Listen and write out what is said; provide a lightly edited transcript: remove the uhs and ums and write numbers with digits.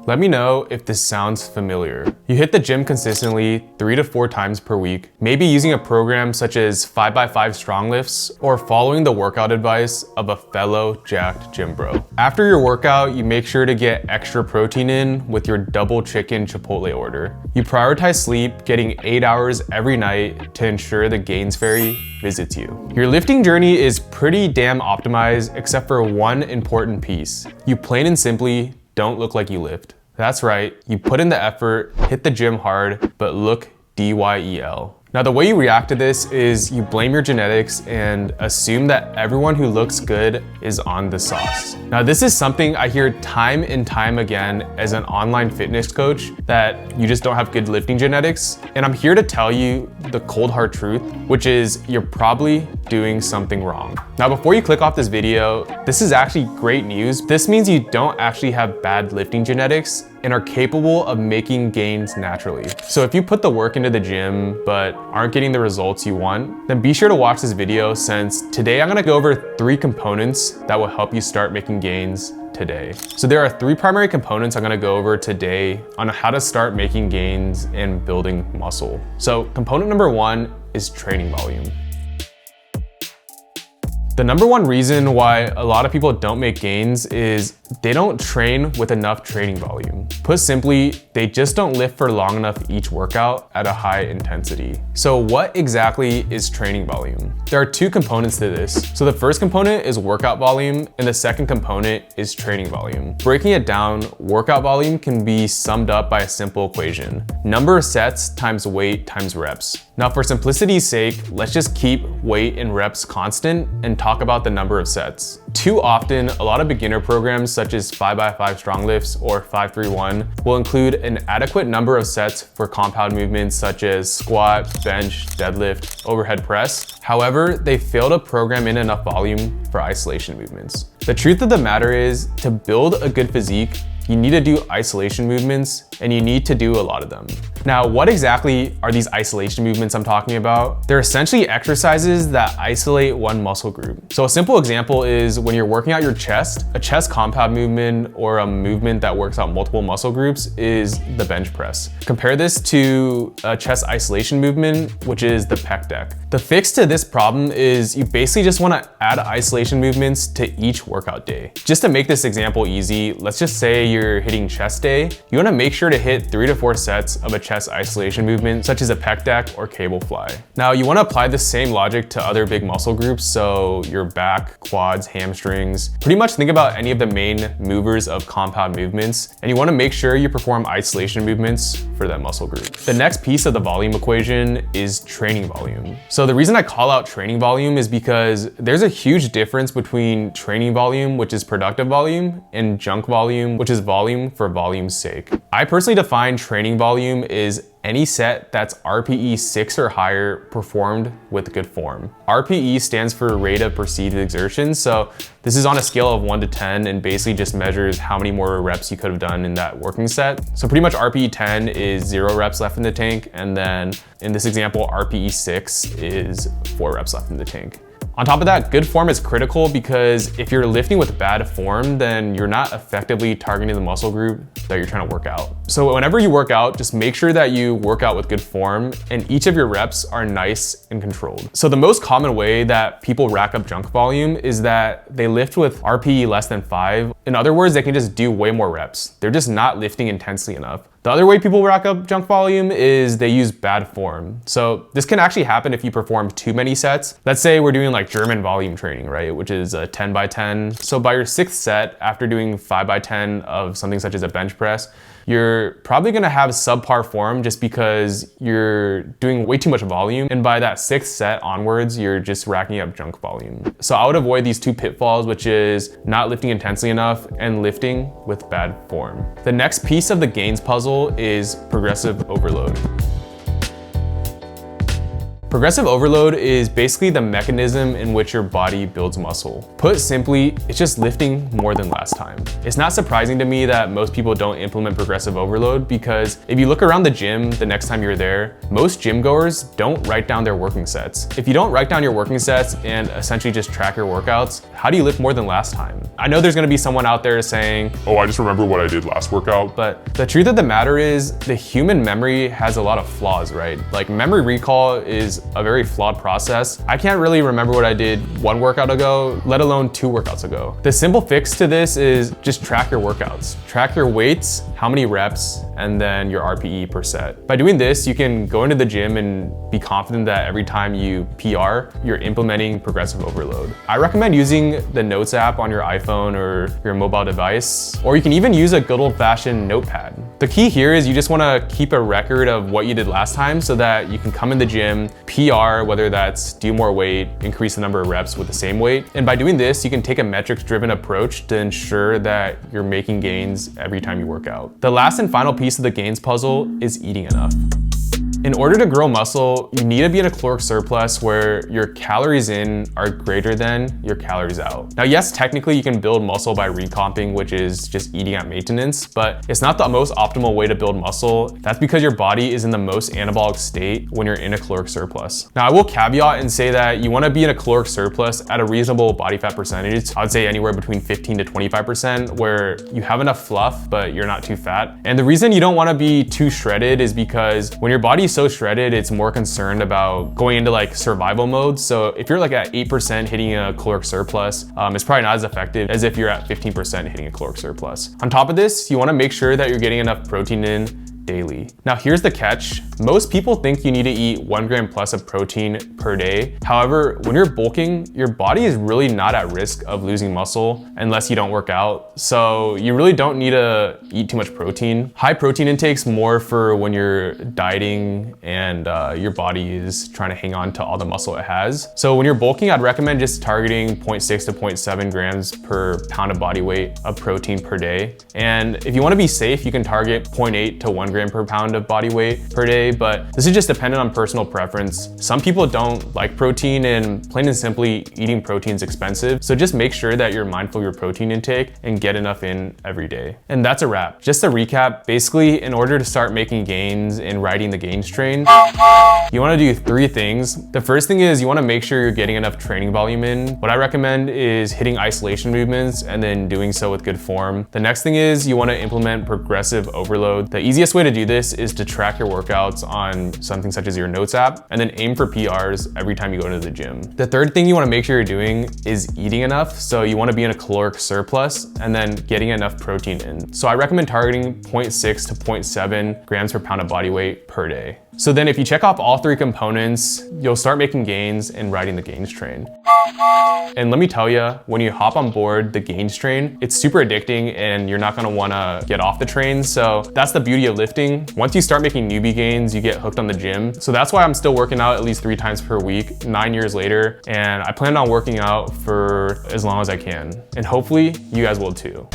Let me know if this sounds familiar. You hit the gym consistently 3 to 4 times per week, maybe using a program such as 5x5 strong lifts or following the workout advice of a fellow jacked gym bro. After your workout, you make sure to get extra protein in with your double chicken Chipotle order. You prioritize sleep, getting 8 hours every night to ensure the gains fairy visits you. Your lifting journey is pretty damn optimized except for one important piece. You plain and simply don't look like you lift. That's right, you put in the effort, hit the gym hard, but look DYEL. Now the way you react to this is you blame your genetics and assume that everyone who looks good is on the sauce. Now this is something I hear time and time again as an online fitness coach, that you just don't have good lifting genetics. And I'm here to tell you the cold hard truth, which is you're probably doing something wrong. Now before you click off this video, this is actually great news. This means you don't actually have bad lifting genetics and are capable of making gains naturally. So if you put the work into the gym but aren't getting the results you want, then be sure to watch this video, since today I'm gonna go over 3 components that will help you start making gains today. So there are 3 primary components I'm gonna go over today on how to start making gains and building muscle. So component number 1 is training volume. The number 1 reason why a lot of people don't make gains is they don't train with enough training volume. Put simply, they just don't lift for long enough each workout at a high intensity. So what exactly is training volume? There are 2 components to this. So the first component is workout volume, and the second component is training volume. Breaking it down, workout volume can be summed up by a simple equation: number of sets times weight times reps. Now for simplicity's sake, let's just keep weight and reps constant and talk about the number of sets. Too often, a lot of beginner programs such as 5x5 strong lifts or 5-3-1 will include an adequate number of sets for compound movements such as squat, bench, deadlift, overhead press. However, they fail to program in enough volume for isolation movements. The truth of the matter is, to build a good physique, you need to do isolation movements, and you need to do a lot of them. Now, what exactly are these isolation movements I'm talking about? They're essentially exercises that isolate one muscle group. So a simple example is when you're working out your chest, a chest compound movement or a movement that works out multiple muscle groups is the bench press. Compare this to a chest isolation movement, which is the pec deck. The fix to this problem is you basically just wanna add isolation movements to each workout day. Just to make this example easy, let's just say you're hitting chest day. You wanna make sure to hit 3 to 4 sets of a chest isolation movement, such as a pec deck or cable fly. Now you wanna apply the same logic to other big muscle groups, so your back, quads, hamstrings. Pretty much think about any of the main movers of compound movements, and you wanna make sure you perform isolation movements for that muscle group. The next piece of the volume equation is training volume. So the reason I call out training volume is because there's a huge difference between training volume, which is productive volume, and junk volume, which is volume for volume's sake. I personally define training volume is any set that's RPE 6 or higher performed with good form. RPE stands for rate of perceived exertion. So this is on a scale of 1 to 10 and basically just measures how many more reps you could have done in that working set. So pretty much RPE 10 is 0 reps left in the tank. And then in this example, RPE 6 is 4 reps left in the tank. On top of that, good form is critical because if you're lifting with bad form, then you're not effectively targeting the muscle group that you're trying to work out. So whenever you work out, just make sure that you work out with good form and each of your reps are nice and controlled. So the most common way that people rack up junk volume is that they lift with RPE less than 5. In other words, they can just do way more reps. They're just not lifting intensely enough. The other way people rack up junk volume is they use bad form. So this can actually happen if you perform too many sets. Let's say we're doing like German volume training, right? Which is a 10 by 10. So by your 6th set, after doing 5 by 10 of something such as a bench press, you're probably gonna have subpar form just because you're doing way too much volume. And by that 6th set onwards, you're just racking up junk volume. So I would avoid these 2 pitfalls, which is not lifting intensely enough and lifting with bad form. The next piece of the gains puzzle is progressive overload. Progressive overload is basically the mechanism in which your body builds muscle. Put simply, it's just lifting more than last time. It's not surprising to me that most people don't implement progressive overload, because if you look around the gym the next time you're there, most gym goers don't write down their working sets. If you don't write down your working sets and essentially just track your workouts, how do you lift more than last time? I know there's gonna be someone out there saying, oh, I just remember what I did last workout. But the truth of the matter is the human memory has a lot of flaws, right? Like memory recall is a very flawed process. I can't really remember what I did one workout ago, let alone 2 workouts ago. The simple fix to this is just track your workouts. Track your weights, how many reps, and then your RPE per set. By doing this, you can go into the gym and be confident that every time you PR, you're implementing progressive overload. I recommend using the Notes app on your iPhone or your mobile device, or you can even use a good old-fashioned notepad. The key here is you just wanna keep a record of what you did last time so that you can come in the gym, PR, whether that's do more weight, increase the number of reps with the same weight. And by doing this, you can take a metrics-driven approach to ensure that you're making gains every time you work out. The last and final piece of the gains puzzle is eating enough. In order to grow muscle, you need to be in a caloric surplus where your calories in are greater than your calories out. Now, yes, technically you can build muscle by recomping, which is just eating at maintenance, but it's not the most optimal way to build muscle. That's because your body is in the most anabolic state when you're in a caloric surplus. Now, I will caveat and say that you wanna be in a caloric surplus at a reasonable body fat percentage. I would say anywhere between 15 to 25%, where you have enough fluff, but you're not too fat. And the reason you don't wanna be too shredded is because when your body is so shredded, it's more concerned about going into like survival mode. So if you're like at 8% hitting a caloric surplus, it's probably not as effective as if you're at 15% hitting a caloric surplus. On top of this, you wanna make sure that you're getting enough protein in daily. Now here's the catch. Most people think you need to eat 1 gram plus of protein per day. However, when you're bulking, your body is really not at risk of losing muscle unless you don't work out. So you really don't need to eat too much protein. High protein intake's more for when you're dieting and your body is trying to hang on to all the muscle it has. So when you're bulking, I'd recommend just targeting 0.6 to 0.7 grams per pound of body weight of protein per day. And if you wanna be safe, you can target 0.8 to 1 gram per pound of body weight per day, but this is just dependent on personal preference. Some people don't like protein, and plain and simply eating protein is expensive. So just make sure that you're mindful of your protein intake and get enough in every day. And that's a wrap. Just to recap, basically in order to start making gains and riding the gains train, you wanna do 3 things. The first thing is you wanna make sure you're getting enough training volume in. What I recommend is hitting isolation movements and then doing so with good form. The next thing is you wanna implement progressive overload. The easiest way to do this is to track your workouts on something such as your Notes app and then aim for PRs every time you go to the gym. The third thing you wanna make sure you're doing is eating enough. So you wanna be in a caloric surplus and then getting enough protein in. So I recommend targeting 0.6 to 0.7 grams per pound of body weight per day. So then if you check off all 3 components, you'll start making gains and riding the gains train. And let me tell you, when you hop on board the gains train, it's super addicting and you're not gonna wanna get off the train. So that's the beauty of lifting. Once you start making newbie gains, you get hooked on the gym. So that's why I'm still working out at least 3 times per week, 9 years later. And I plan on working out for as long as I can. And hopefully you guys will too.